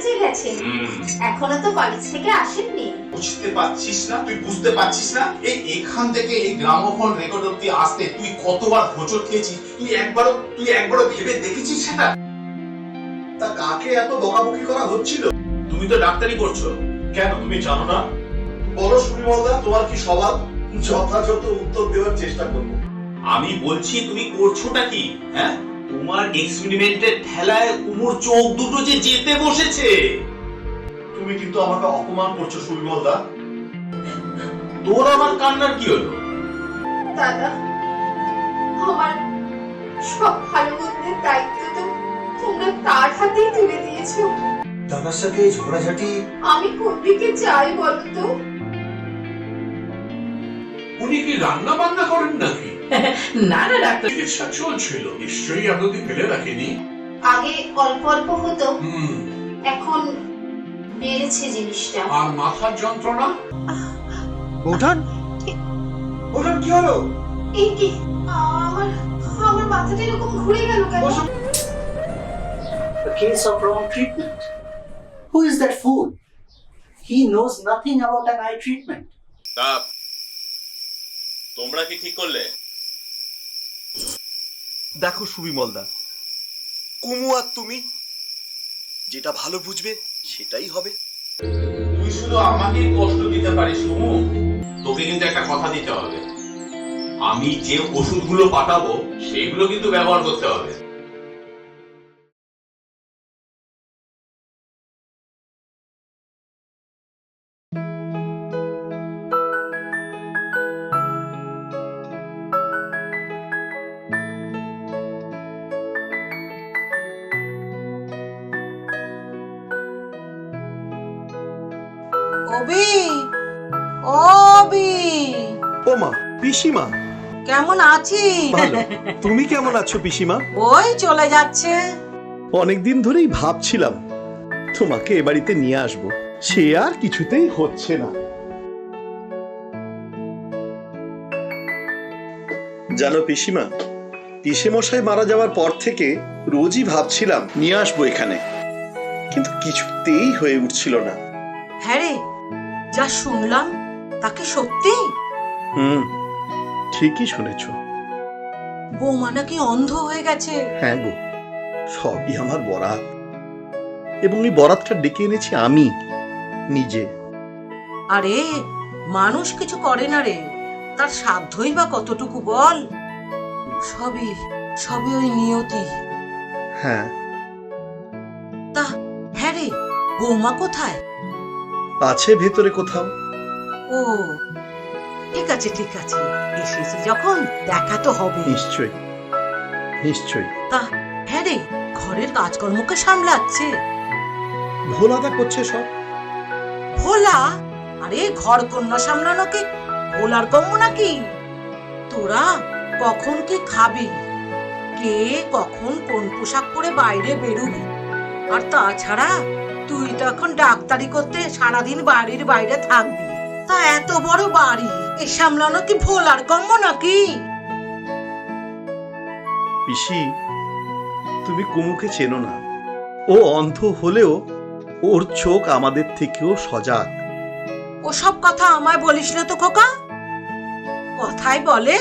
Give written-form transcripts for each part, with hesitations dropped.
কলেজে গেছেন? এখনো তো কলেজ থেকে আসেননি। বুঝতে পারছিস না? তুই বুঝতে পারছিস না? এখান থেকে এই গ্রামোফোন রেকর্ড অব্দি আসতে তুই কতবার হোঁচট খেয়েছিস? তুই একবারও ভেবে দেখেছিস সেটা? তা কাকে এত বকাবকি করা হচ্ছিল? তুমি তো ডাক্তারি করছো, কেন তুমি জানো না? বলো সুবিমলদা, তোমার কি স্বভাব? যথাযথ উত্তর দেওয়ার চেষ্টা করবো। আমি বলছি তুমি করছোটা কি? হ্যাঁ, তোমার এক্সপেরিমেন্টের ঠেলায় কুমুর চোখ দুটো যে যেতে বসেছে। তুমি কিন্তু আমাকে অপমান করছো সুবিমলদা। তোর আমার কান্নার কি হলো? দাদা, আমার সব ভালো মন্দের দায়িত্ব তো তোমরা তার হাতেই তুলে দিয়েছো। দাদার সাথে ঝগড়াঝাটি আমি কোন দিকে যাই বলো তো? উনি কি রান্না বান্না করেন নাকি? না না ডাক্তার, চিকিৎসা চলছিল, নিশ্চয়ই আপনাকে ফেলে রাখেনি। আগে অল্প অল্প হতো, হুম, এখন বেড়েছে জিনিসটা। আর মাথার যন্ত্রণা? ওঠান ওঠান, কি হলো? এই কি, আমার আমার মাথাটা এরকম ঘুরে গেল কেন? A case of wrong treatment. Who is that fool? He knows nothing about an eye treatment. তা তোমরা কি ঠিক করলে? দেখো সুবিমলদা, কুমু আর তুমি যেটা ভালো বুঝবে সেটাই হবে। তুই শুধু আমাকেই কষ্ট দিতে পারিস কুমু। তোকে কিন্তু একটা কথা দিতে হবে, আমি যে ওষুধগুলো পাঠাবো সেগুলো কিন্তু ব্যবহার করতে হবে। অবি, ও অবি, ও মা, পিসিমা কেমন আছিস? ভালো। তুমি কেমন আছো পিসিমা? ওই চলে যাচ্ছে। অনেকদিন ধরেই ভাবছিলাম তোমাকে এ বাড়িতে নিয়ে আসবো, সে আর কিছুতেই হচ্ছে না। জানো পিসিমা, পিসেমশাই মারা যাওয়ার পর থেকে রোজই ভাবছিলাম নিয়ে আসবো এখানে, কিন্তু কিছুতেই হয়ে উঠছিল না। হ্যাঁ রে, যা শুনলাম তাকে সত্যি? ঠিকই শুনেছ। বৌমা নাকি অন্ধ হয়ে গেছে? হ্যাঁ গো, সবই আমার বরাত, এবং এই বরাতটা ডেকে এনেছি আমি নিজে। আরে মানুষ কিছু করে না রে, তার সাধ্যই বা কতটুকু বল? সবই সবই ওই নিয়তি। হ্যাঁ, তা হ্যাঁ রে, বৌমা কোথায়? আছে ভেতরে কোথাও। ও ঠিক আছে ঠিক আছে, এসেছি যখন দেখা তো হবে। নিশ্চয়ই নিশ্চয়ই। তা হ্যাঁ রে, ঘরের কাজকর্মকে সামলাচ্ছে? ভোলাদা করছে সব। ভোলা? আরে ঘর কন্যা সামলানো কি ভোলার কম্য নাকি? তোরা কখন কি খাবি, কে কখন কোন পোশাক পরে বাইরে বেরোবি, আর তাছাড়া তুই তো এখন ডাক্তারি করতে সারাদিন বাড়ির বাইরে থাকবি, তা এত বড় বাড়ি এ সামলানো কি ভোলার কম্য নাকি? পিসি, তুমি কুমুকে চেনো না। ও অন্ধ হলেও ওর চোখ আমাদের থেকেও সজাগ। ওসব কথা আমায় বলিস না তো খোকা। কথায় বলে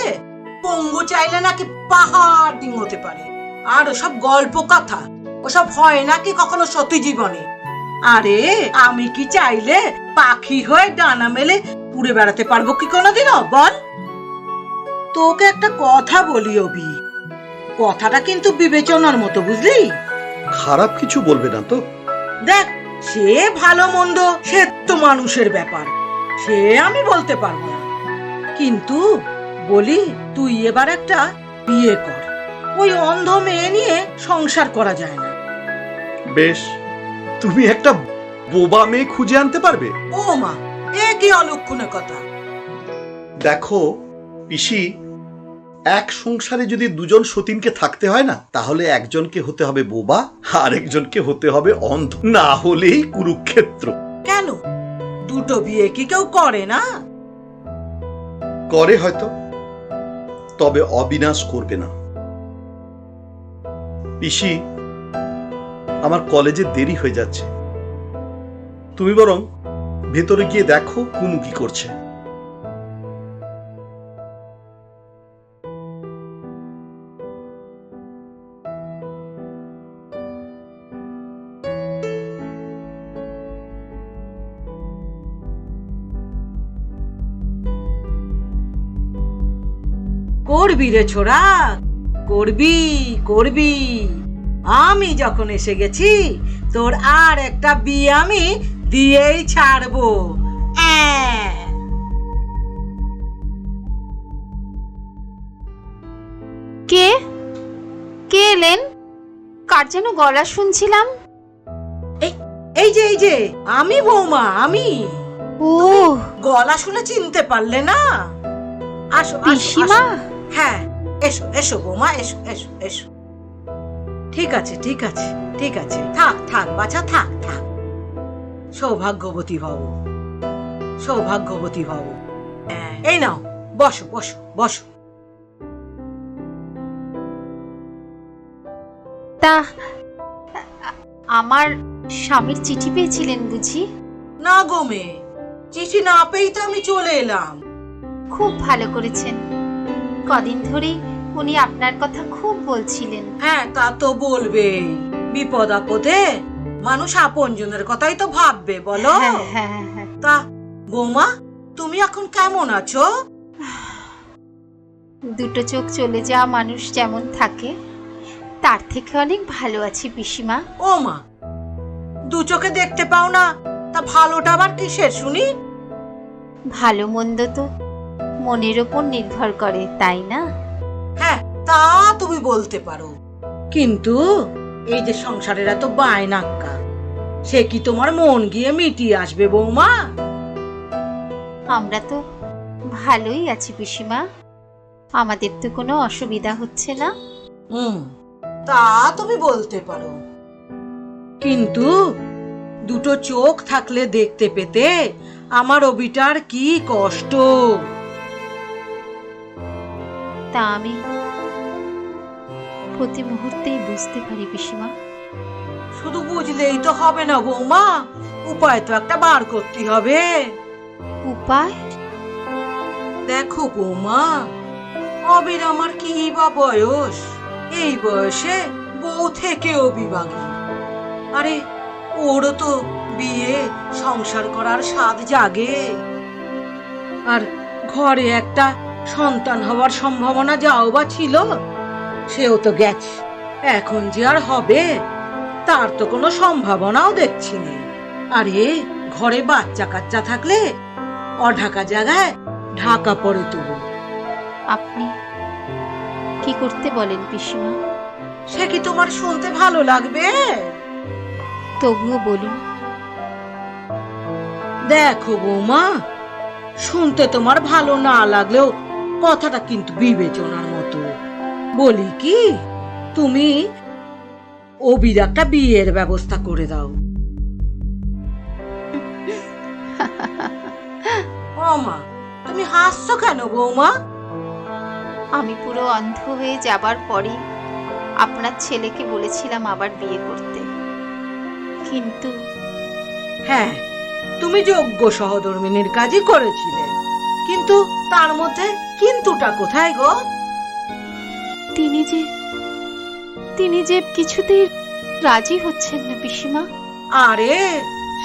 পঙ্গু চাইলে নাকি পাহাড় ডিঙোতে পারে, আর ওসব গল্প কথা, ওসব হয় নাকি কখনো সত্যি জীবনে? আরে আমি কি চাইলে পাখি হয়ে ডানা মেলে উড়ে বেড়াতে পারবো কি কোনোদিনও বল? তোকে একটা কথা বলি অবি, কথাটা কিন্তু বিবেচনার মতো, বুঝলি? খারাপ কিছু বলবে না তো? দেখ, সে ভালো মন্দ সে তো মানুষের ব্যাপার, সে আমি বলতে পারবো না, কিন্তু বলি তুই এবার একটা বিয়ে কর। ওই অন্ধ মেয়ে নিয়ে সংসার করা যায় না। বেশ, তুমি একটা বোবা মেয়ে খুঁজে আনতে পারবে? ও মা, এ কি অলক্ষণের কথা! দেখো পিসি, এক সংসারে যদি দুজন সতীনকে থাকতে হয় না, তাহলে একজনকে হতে হবে বোবা, আর একজনকে হতে হবে অন্ধ, না হলেই কুরুক্ষেত্র। কেন, দুটো বিয়ে কি কেউ করে না? করে হয়তো, তবে অবিনাশ করবে না। পিসি, আমার কলেজে দেরি হয়ে যাচ্ছে, তুমি বরং ভেতরে গিয়ে দেখো কুমু কি করছে। করবি রে ছোড়া, করবি করবি। আমি যখন এসে গেছি তোর আর একটা বিয়ে আমি দিয়েই ছাড়বো। কে কে এলেন? কার যেন গলা শুনছিলাম। এই যে আমি বৌমা, আমি। ও গলা শুনে চিনতে পারলে না? আসো পিসিমা। হ্যাঁ, এসো এসো বৌমা, এসো এসো এসো। ঠিক আছে ঠিক আছে ঠিক আছে, থাক থাক বাছা, থাক থাক। সৌভাগ্যবতী ভব, সৌভাগ্যবতী ভব। এই নাও, বসো বসো বসো। তা আমার স্বামীর চিঠি পেয়েছিলেন বুঝি? না গো মেয়ে, চিঠি না পেয়েই তো আমি চলে এলাম। খুব ভালো করেছেন। কদিন ধরেই উনি আপনার কথা খুব বলছিলেন। হ্যাঁ, তা তো বলবেই। বিপদ আপদে মানুষ আপনজনের কথাই তো ভাববে, বলো? হ্যাঁ হ্যাঁ হ্যাঁ। তা বৌমা, তুমি এখন কেমন আছো? দুটো চোখ চলে যাওয়া মানুষ যেমন থাকে তার থেকে অনেক ভালো আছি পিসিমা। ও মা, দু চোখে দেখতে পাও না, তা ভালোটা আবার কিসের শুনি? ভালো মন্দ তো মনের ওপর নির্ভর করে, তাই না? হ্যাঁ, তা তুমি বলতে পারো, কিন্তু এই যে সংসারের এত বায়নাক্কা, সে কি তোমার মন গিয়ে মিটিয়ে আসবে বৌমা? আমরা তো ভালোই আছি পিসিমা, আমাদের তো কোনো অসুবিধা হচ্ছে না। তা তুমি বলতে পারো, কিন্তু দুটো চোখ থাকলে দেখতে পেতে আমার অবিটার কি কষ্ট। তা আমি প্রতি মুহূর্তেই বুঝতে পারি পিসিমা। শুধু বুঝলেই তো হবে না বৌমা, উপায় তো একটা বার করতে হবে। উপায়? দেখো বৌমা, অবির আমার কি বা বয়স, এই বয়সে বউ থেকেও বিবাগী। আরে ওরও তো বিয়ে সংসার করার স্বাদ জাগে, আর ঘরে একটা সন্তান হওয়ার সম্ভাবনা যাও বা ছিল, সেও তো গেছে। এখন যে আর হবে তার তো কোনো সম্ভাবনাও দেখছি না। আরে ঘরে বাচ্চা কাচ্চা থাকলে অঢাকা জায়গায় ঢাকা পড়ে তবু। আপনি কি করতে বলেন পিসিমা? সে কি তোমার শুনতে ভালো লাগবে? তবুও বলুন। দেখো বৌমা, শুনতে তোমার ভালো না লাগলেও কথাটা কিন্তু বিবেচনার মতো। বলি কি, তুমি অবির একটা বিয়ের ব্যবস্থা করে দাও। ও মা, তুমি হাসছো কেন বৌমা? আমি পুরো অন্ধ হয়ে যাবার পরে আপনার ছেলেকে বলেছিলাম আবার বিয়ে করতে, কিন্তু হ্যাঁ, তুমি যোগ্য সহধর্মিনীর কাজই করেছিলে, কিন্তু তার মধ্যে কিন্তুটা কোথায় গো? তিনি যে কিছুতেই রাজি হচ্ছেন না পিসিমা। আরে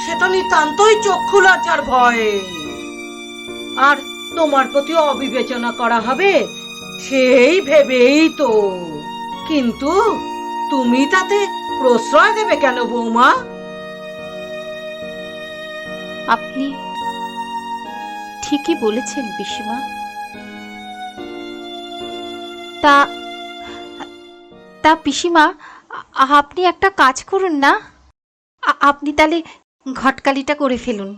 সে তো নিতান্তই চক্ষু লজ্জার ভয়ে, আর তোমার প্রতি অবিবেচনা করা হবে সেই ভেবেই তো। কিন্তু তুমি তাতে প্রশ্রয় দেবে কেন বৌমা? আপনি ঠিকই বলেছেন পিসিমা। তা পিসিমা, আপনি একটা কাজ করুন না, আপনি তাহলে ঘটকালিটা করে ফেলুন।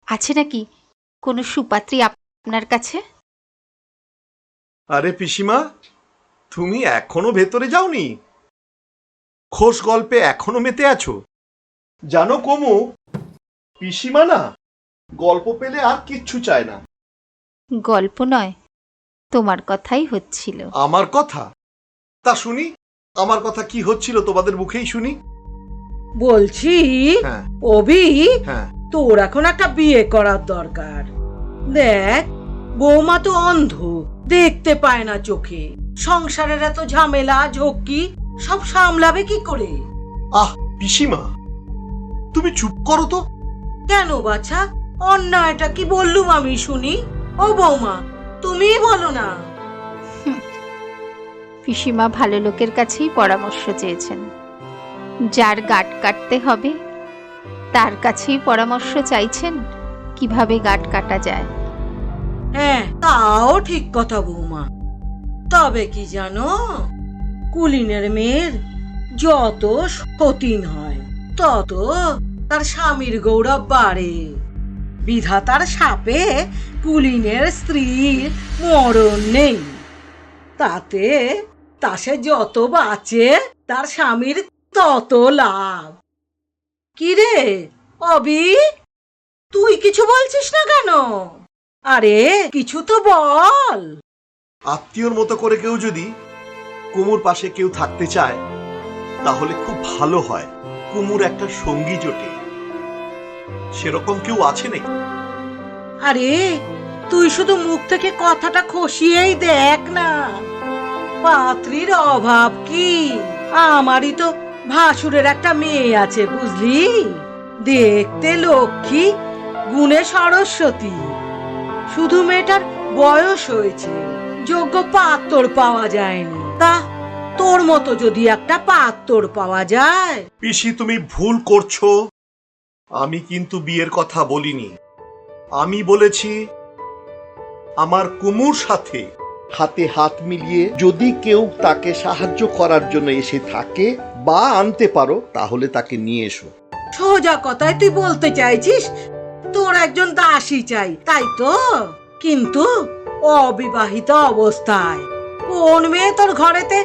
আছে নাকি কোনো সুপাত্রী আপনার কাছে? আরে পিসিমা, তুমি এখনো ভেতরে যাওনি? খোশ গল্পে এখনো মেতে আছো? জানো কমু, পিসিমা না গল্প পেলে আর কিচ্ছু চায় না। গল্প নয়, তোমার কথাই হচ্ছিল। আমার কথা? তা শুনি, আমার কথা কি হচ্ছিল তোমাদের মুখেই শুনি। বলছি হ্যাঁ অভি, হ্যাঁ তোর এখন একটা বিয়ে করার দরকার। দেখ, বৌমা তো অন্ধ, দেখতে পায় না চোখে। সংসারের এত ঝামেলা ঝক্কি সব সামলাবে কি করে? আহ পিসিমা, তুমি চুপ করো তো। কেন বাছা, অন্যায়টা কি বললুম আমি শুনি? ও বৌমা, তুমিই বলো না। পিসিমা ভালো লোকের কাছেই পরামর্শ চেয়েছেন। যার গাঁট কাটতে হবে তার কাছেই পরামর্শ চাইছেন কিভাবে গাঁট কাটা যায়। হ্যাঁ, তাও ঠিক কথা বৌমা। তবে কি জানো, কুলিনের মেয়ের যত সতীন হয় তত তার স্বামীর গৌরব বাড়ে। বিধাতার শাপে কুলিনের স্ত্রীর মরণ নেই, তাতে সে যত বাঁচে তার স্বামীর তত লাভ। কিরে অবি, তুই কিছু বলছিস না কেন? আরে কিছু তো বল। আত্মীয়র মতো করে কেউ যদি কুমুর পাশে কেউ থাকতে চায় তাহলে খুব ভালো হয়। কুমুর একটা সঙ্গী জোটে, সেরকম কেউ আছে নাকি? আরে তুই শুধু মুখ থেকে কথাটা খসিয়েই দেখ না, পাত্রীর অভাব কি? আমারই তো ভাসুরের একটা মেয়ে আছে বুঝলি, দেখতে লক্ষ্মী, গুণে সরস্বতী। শুধু মেয়েটার বয়স হয়েছে, যোগ্য পাত্র পাওয়া যায়নি। তা তোর মতো যদি একটা পাত্র পাওয়া যায়। পিসি, তুমি ভুল করছো। আমি কিন্তু বিয়ের কথা বলিনি। আমি বলেছি আমার কুমুর সাথে হাতে হাত মিলিয়ে যদি কেউ তাকে সাহায্য করার জন্য এসে থাকে বা আনতে পারো তাহলে তাকে নিয়ে এসো। সোজা কথায় তুই বলতে চাইছিস তোর একজন দাসী চাই, তাই তো? কিন্তু অবিবাহিত অবস্থায় কোন মেয়ে তোর ঘরেতে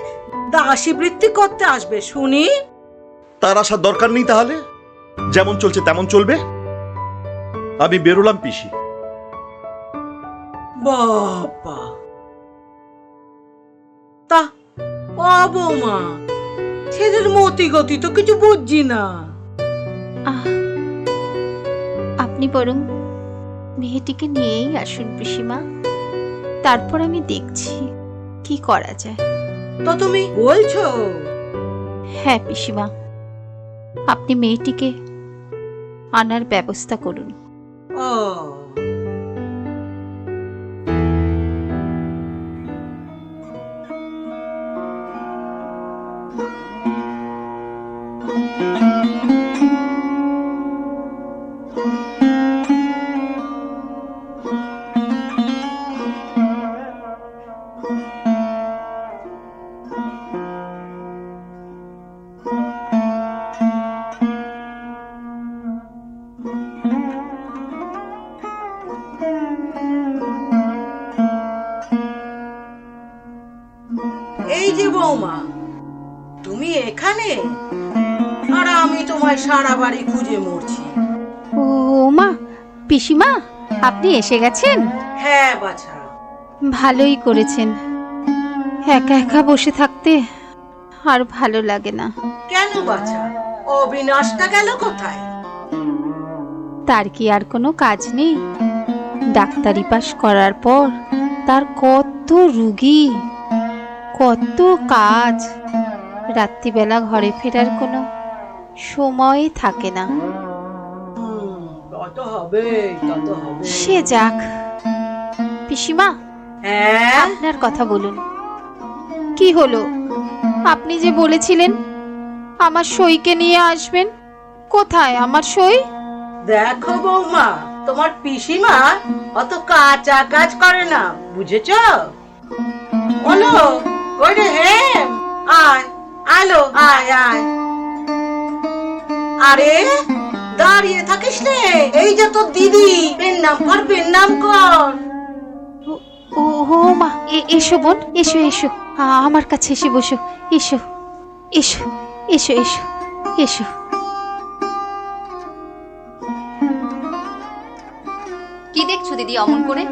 দাসী বৃত্তি করতে আসবে শুনি? তার আসার দরকার নেই, তাহলে যেমন চলছে তেমন চলবে। আমি বেরোলাম পিসি। বাবা, তা ও বৌমা, ছেলের মতি গতি তো কিছু বুঝছি না। আহ, আপনি বরং মেয়েটিকে নিয়েই আসুন পিসিমা, তারপর আমি দেখছি কি করা যায়। তো তুমি বলছো? হ্যাঁ পিসিমা, আপনি মেয়েটিকে আনার ব্যবস্থা করুন। ও, এই যে বৌমা, তুমি এখানে, আর আমি তোমায় সারা বাড়ি খুঁজে মরছি। ও মা, পিসিমা আপনি এসে গেছেন? হ্যাঁ বাছা, ভালোই করেছেন। একা একা বসে থাকতে আর ভালো লাগে না। কেন বাছা, অবিনাশটা গেল কোথায়? তার কি আর কোনো কাজ নেই? ডাক্তারি পাশ করার পর তার কত রুগী, কত কাজ, রাত্রিবেলা ঘরে ফেরার কোনো সময় থাকে না। তত হবে, তত হবে। সে যাক, পিসিমা হ্যাঁ, আপনার কথা বলুন। কি হলো? আপনি যে বলেছিলেন আমার সইকে নিয়ে আসবেন, কোথায় আমার সই? দেখো বৌমা, তোমার পিসিমা অত কাঁচা কাজ করে না, বুঝেছ? বলো, ওই রে হেম, আয়, আলো, আয় আয়। আরে দাঁড়িয়ে থাকিস রে, এই যে তোর দিদি, পেন নাম কর, পেন নাম কর। ও মা, এসো বোন, এসো এসো, আমার কাছে এসে বসো। এসো এসো এসো এসো এসো। কি দেখছো দিদি অমন করে?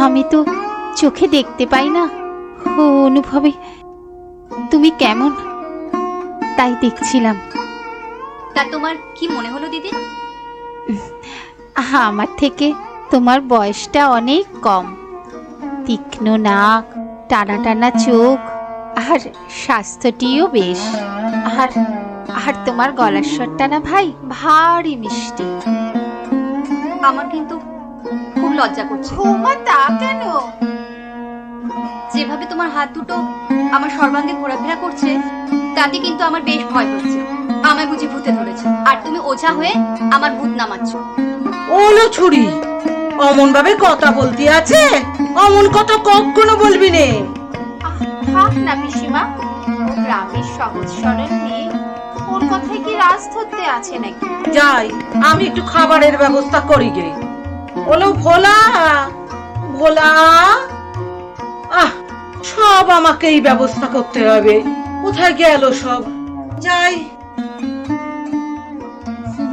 আমি তো চোখে দেখতে পাই না, অনুভবে তুমি কেমন তাই দেখছিলাম। তা তোমার কি মনে হলো দিদি? আমার থেকে তোমার বয়সটা অনেক কম। তীক্ষ্ণ নাক, টানা টানা চোখ, আর স্বাস্থ্যটিও বেশ। আর আর তোমার গলার স্বরটা না ভাই ভারী মিষ্টি। আমার কিন্তু খুব লজ্জা করছে। ওমা, তা কেন? যেভাবে তোমার হাত দুটো আমার সর্বাঙ্গে ঘোরাফেরা করছে তাতে কিন্তু আমার বেশ ভয় হচ্ছে। আমায় বুঝি ভূতে ধরেছে, আর তুমি ওঝা হয়ে আমার ভূত নামাচ্ছ। ওলো ছুরি, অমন ভাবে কথা বলতে আছে? অমন কথা কখনো বলবি নে। থাক না পিসিমা, ও গ্রামের সহজ সরল মেয়ে, ওর কথায় কি রাজ ধরতে আছে নাকি? যাই, আমি একটু খাবারের ব্যবস্থা করি গে। ওলো ভোলা, ভোলা, আহ, সব আমাকেই ব্যবস্থা করতে হবে। কোথায় গেল সব? যাই।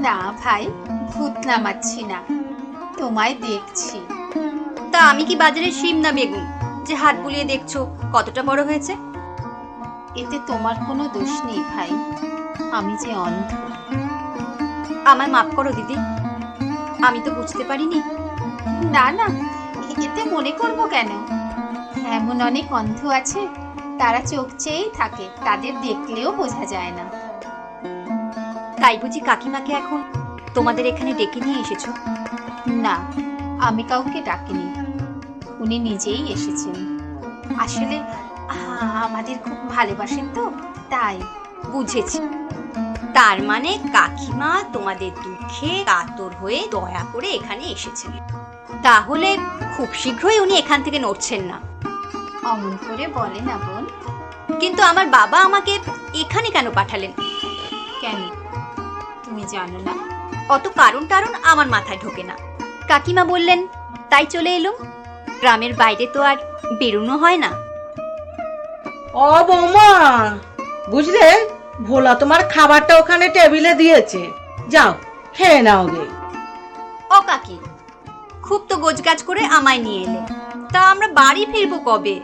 না ভাই, ভূত নামাচ্ছি না, তোমায় দেখছি। তা আমি কি বাজারে শিম না বেগুন যে হাত বুলিয়ে দেখছো কতটা বড় হয়েছে? এতে তোমার কোনো দোষ নেই ভাই, আমি যে অন্ধ। আমায় মাফ করো দিদি, আমি তো বুঝতে পারিনি। না না, এতে মনে করবো কেন? এমন অনেক অন্ধ আছে, তারা চোখ চেয়েই থাকে, তাদের দেখলেও বোঝা যায় না। তাই বুঝি কাকিমাকে এখন তোমাদের এখানে ডেকে নিয়ে এসেছো? না, আমি কাউকে ডাকিনি, উনি নিজেই এসেছেন। আসলে আমাদের খুব ভালোবাসেন তো, তাই। বুঝেছি, তার মানে কাকিমা তোমাদের দুঃখে কাতর হয়ে দয়া করে এখানে এসেছেন। তাহলে খুব শীঘ্রই উনি এখান থেকে নড়ছেন না। অমন করে বলে না বোন। কিন্তু আমার বাবা আমাকে এখানে কেন পাঠালেন? কেন, তুমি জানো না? অত কারণ আমার মাথায় ঢোকে না। কাকিমা বললেন তাই চলে এলুম। গ্রামের বাইরে তো আর বেরোনো হয় না। ও বৌমা, বুঝলে, ভোলা তোমার খাবারটা ওখানে টেবিলে দিয়েছে, যাও খেয়ে নাও গে। ও কাকি, খুব তো গোছগাছ করে আমায় নিয়ে এলে, তা আমরা বাড়ি ফিরবো কবে?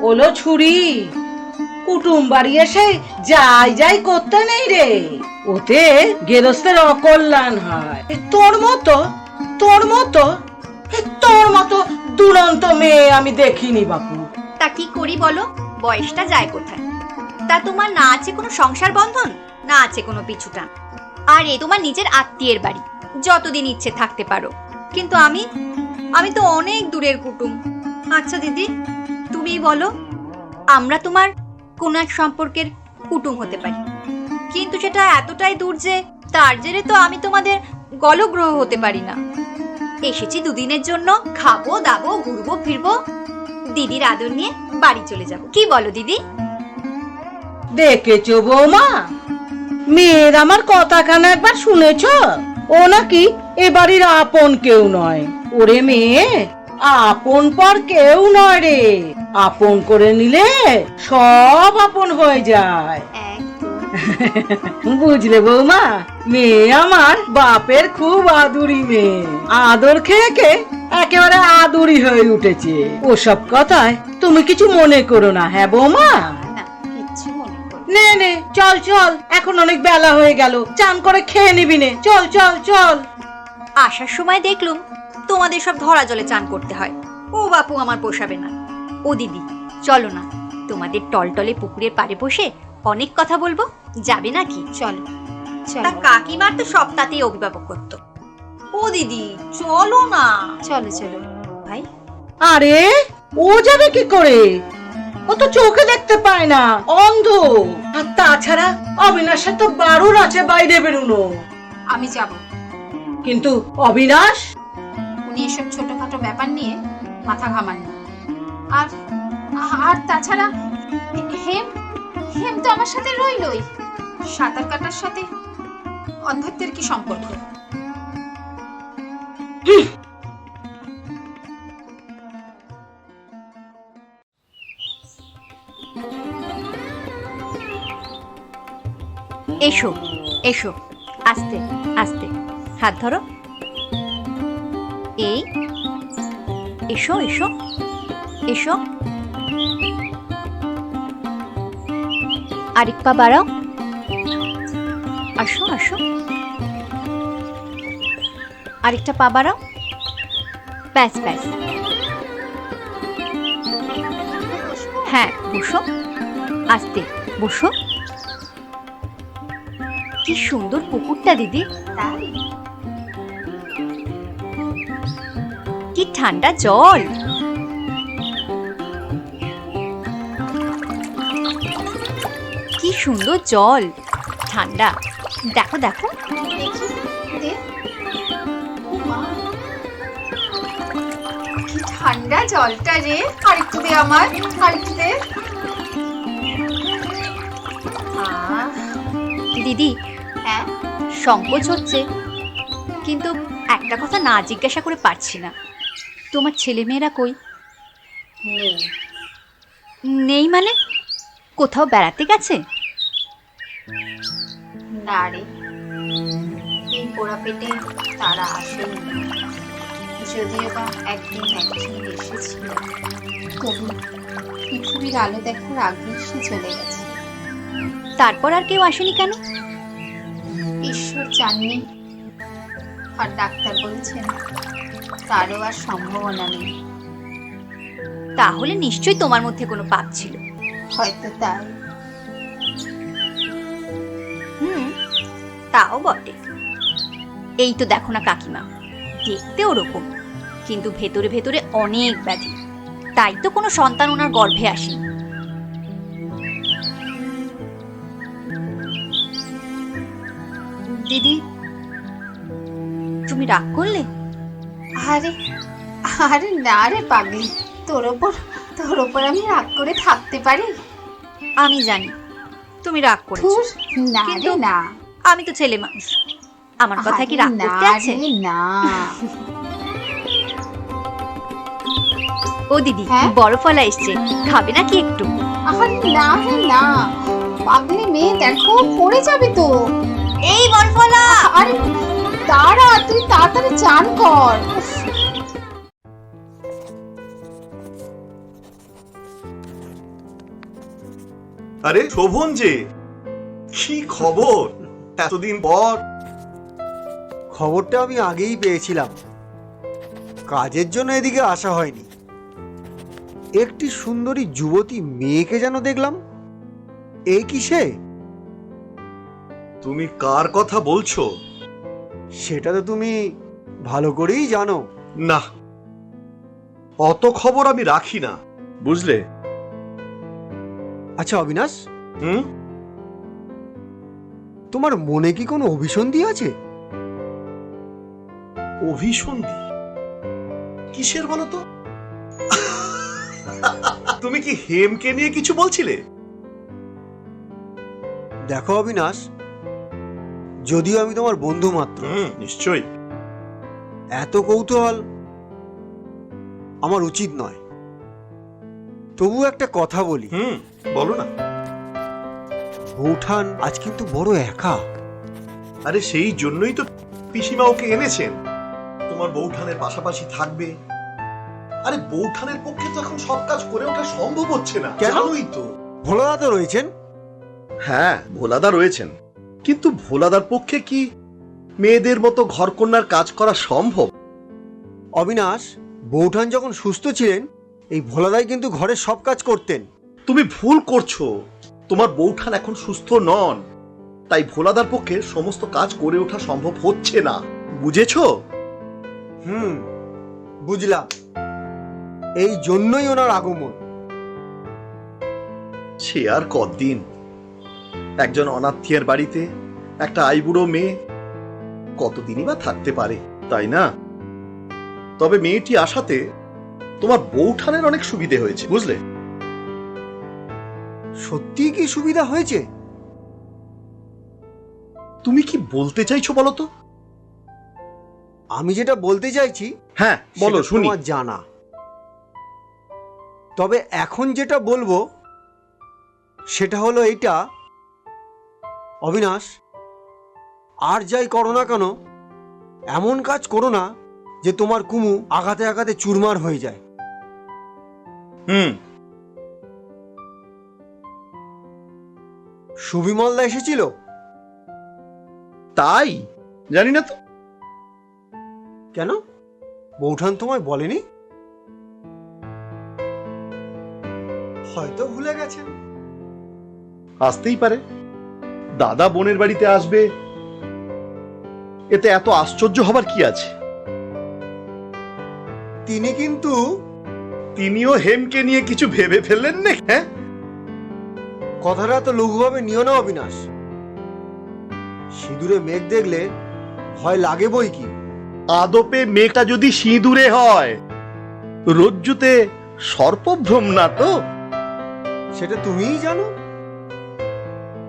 ওলো ছুরি, কুটুম বাড়ি এসে যাই যাই করতে নেই রে, ওতে গেরস্তের অকল্যাণ হয়। তোর মতো দুরন্ত মেয়ে আমি দেখিনি বাপু। তা কি করি বলো, বয়সটা যায় কোথায়? তা তোমার না আছে কোনো সংসার বন্ধন, না আছে কোনো পিছুটান, আর এ তোমার নিজের আত্মীয়ের বাড়ি, যতদিন ইচ্ছে থাকতে পারো। কিন্তু আমি তো অনেক দূরের কুটুম। আচ্ছা দিদি, তুমি বলো, আমরা তোমার কোন এক সম্পর্কের কুটুম হতে পারি, কিন্তু সেটা এতটাই দূর যে তার জেরে তো আমি তোমাদের গলগ্রহ হতে পারি না। এসেছি দুদিনের জন্য, খাবো দাবো, ঘুরবো ফিরবো, দিদির আদর নিয়ে বাড়ি চলে যাব। কি বলো দিদি? দেখেছো বৌমা, মেয়ের আমার কথাখানা একবার শুনেছ? ও নাকি এ বাড়ির আপন কেউ নয়। ওরে মেয়ে, আপন পর কেউ নয় রে, আপন করে নিলে সব আপন হয়ে যায়। বুঝলে বৌমা, মেয়ে আমার বাপের খুব আদুরি মেয়ে, আদর খেয়ে খেয়ে একেবারে আদুরি হয়ে উঠেছে। ওসব কথায় তুমি কিছু মনে করো না, হ্যাঁ বৌমা? না, কিচ্ছু মনে করো। নে নে, চল চল, এখন অনেক বেলা হয়ে গেল, চান করে খেয়ে নিবি নে, চল চল চল। আসার সময় দেখলুম তোমাদের সব ধরা জলে চান করতে হয়। ও বাপু, আমার পোষাবে না। ও দিদি, চলো না, তোমাদের টলটলে পুকুরের পাড়ে বসে অনেক কথা বলবো, যাবে নাকি? চলো তা কাকিমার তো সপ্তাহেই অভিভাবক করতো। ও দিদি, চলো না। চলো চলো ভাই। আরে, ও যাবে কি করে? ও তো চোখে দেখতে পায় না, অন্ধ। আর তাছাড়া অবিনাশের তো বারুর আছে বাইরে বেরোনো। আমি যাব, কিন্তু অবিনাশ, উনি এসব ছোটখাটো ব্যাপার নিয়ে মাথা ঘামান না। আর আর তাছাড়া হেম তো আমার সাথে রইলই। সাঁতার কাটার সাথে অন্ধত্বের কি সম্পর্ক? এসো এসো, আস্তে আস্তে, হাত ধরো। এই এসো এসো এসো, আরেক পা বাড়াও, আসো আসো, আরেকটা পা বাড়াও, ব্যাস ব্যাস। হ্যাঁ বসো, আস্তে বসো। কি সুন্দর পুকুরটা দিদি, তাই কি ঠান্ডা জল। কি সুন্দর জল, ঠান্ডা। দেখো দেখো, দেখি দে। ও মা, কি ঠান্ডা জলটা রে। আরেকটু দে আমার, আরেকটু দে। আহ, দিদি হ্যাঁ সংকোচ হচ্ছে, কিন্তু একটা কথা না জিজ্ঞাসা করে পারছি না, তোমার ছেলেমেয়েরা কই? নেই। নেই মানে? কোথাও বেড়াতে গেছে? না রে, এই পোড়া পেটে তারা আসেনি। যদিও বা একদিন এসেছিল, তবু পৃথিবীর আলো দেখার আগে সে চলে গেছে। তারপর আর কেউ আসেনি কেন? ঈশ্বর চাননি, আর ডাক্তার বলছেন তারও আর সম্ভাবনা নেই। তাহলে নিশ্চয়ই তোমার মধ্যে কোনো পাপ ছিল। হয়তো তাই। হুম, তাও বটে। এই তো দেখো না কাকিমা, দেখতে ওরকম, কিন্তু ভেতরে ভেতরে অনেক ব্যাধি, তাই তো কোনো সন্তান ওনার গর্ভে আসেনি। দিদি, তুমি রাগ করলে? আরে আরে না রে পাগলি, তোর ওপর আমি রাগ করে থাকতে পারি? আমি জানি তুমি রাগ করেছো, ধুর, না রে কিন্তু না। আমি তো ছেলে মানুষ, আমার কথা কি আরে রাগ না করতে আছে? রে না। ও দিদি, হ্যাঁ? বরফলা এসছে, খাবে নাকি একটু? আরে না রে না, পাগলি মেয়ে দেখো পড়ে যাবে তো। এই বরফলা! আরে দাঁড়া, তুই তাড়াতাড়ি চান কর। আরে শোভন যে, কি খবর এতদিন পর? খবরটা আমি আগেই পেয়েছিলাম, কাজের জন্য এদিকে আসা হয়নি। একটি সুন্দরী যুবতী মেয়েকে যেন দেখলাম, এই কি সে? তুমি কার কথা বলছো? সেটা তো তুমি ভালো করেই জানো। না, অত খবর আমি রাখি না, বুঝলে? আচ্ছা অবিনাশ, হুম? তোমার মনে কি কোনো অভিসন্ধি আছে? অভিসন্ধি? কিসের বলো তো? তুমি কি হেমকে নিয়ে কিছু বলছিলে? দেখো অবিনাশ, যদিও আমি তোমার বন্ধু মাত্র, নিশ্চয়ই। এত কৌতূহল আমার উচিত নয়। তবু একটা কথা বলি। বলো না। বৌঠান আজ কিন্তু বড় একা। আরে সেই জন্যই তো পিসিমা ওকে এনেছেন, তোমার বৌঠানের পাশাপাশি থাকবে। আরে বৌঠানের পক্ষে তো এখন সব কাজ করে ওঠা সম্ভব হচ্ছে না, কেন? জানোই তো। ভোলাদা তো রয়েছেন। হ্যাঁ, ভোলাদা রয়েছেন, কিন্তু ভোলাদার পক্ষে কি মেয়েদের মতো ঘরকন্যার কাজ করা সম্ভব? অবিনাশ, বৌঠান যখন সুস্থ ছিলেন, এই ভোলাদাই কিন্তু ঘরের সব কাজ করতেন। তুমি ভুল করছো, তোমার বৌঠান এখন সুস্থ নন, তাই ভোলাদার পক্ষে সমস্ত কাজ করে ওঠা সম্ভব হচ্ছে না, বুঝেছো? বুঝলাম, এই জন্যই ওনার আগমন। সে আর কতদিন, একজন অনাথিয়ার বাড়িতে একটা আইবুড়ো মেয়ে কতদিনই বা থাকতে পারে, তাই না? তবে মেয়েটি আসাতে তোমার বৌঠানের অনেক সুবিধে হয়েছে, বুঝলে? সত্যি কি সুবিধা হয়েছে? তুমি কি বলতে চাইছো বলো তো? আমি যেটা বলতে চাইছি, হ্যাঁ বলো, সেটা শুনি। তোমার জানা। তবে এখন যেটা বলবো সেটা হলো এইটা, অবিনাশ, আর যাই করো না কেন, এমন কাজ করো না যে তোমার কুমু আঘাতে আঘাতে চুরমার হয়ে যায়। সুবিমলদা এসেছিল, তাই জানি না তো। কেন, বৌঠান তোমায় বলেনি? হয়তো ভুলে গেছেন। আসতেই পারে, দাদা বোনের বাড়িতে আসবে, এতে এত আশ্চর্য হবার কি আছে? তিনিও হেমকে নিয়ে কিছু ভেবে ফেললেন না? হ্যাঁ, কথাটা তো লঘুভাবে নিও না অবিনাশ। সিঁদুরে মেঘ দেখলে ভয় লাগে বই কি। আদপে মেঘটা যদি সিঁদুরে হয়, রজ্জুতে সর্পভ্রম না তো? সেটা তুমিই জানো।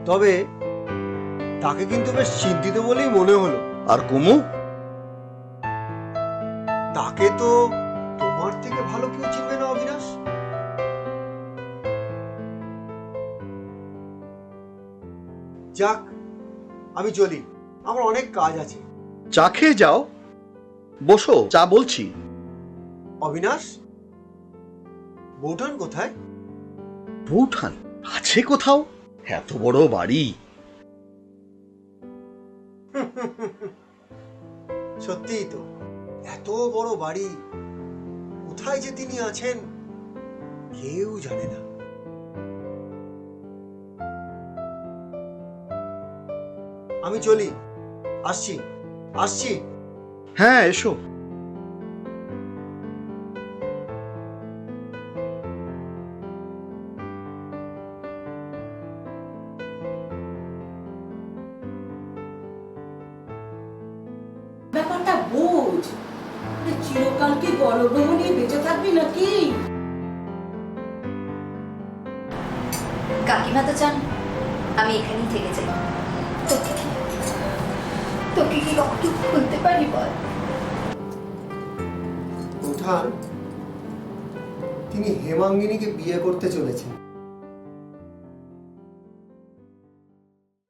তবে তাকে কিন্তু বেশ চিন্তিত বলেই মনে হলো। আর কুমু? তাকে তো তোমার থেকে ভালো কেউ চিনবে না অবিনাশ। যাক, আমি চলি, আমার অনেক কাজ আছে। চা খেয়ে যাও, বসো, চা বলছি। অবিনাশ, বৌঠান কোথায়? বৌঠান আছে কোথাও, এত বড় বাড়ি। সত্যিই তো, এত বড় বাড়ি, কোথায় যে তিনি আছেন কেউ জানে না। আমি চলি, আসছি। হ্যাঁ, এসো। ব্যাপারটা বোঝ, চিরকাল কি গলগ্রহ নিয়ে বেঁচে থাকবি নাকি? কাকিমা তো চান আমি এখানেই থেকে যাই। তোকে কি কখনো বলতে পারি বল? বৌঠান, তিনি হেমাঙ্গিনীকে বিয়ে করতে চলেছেন।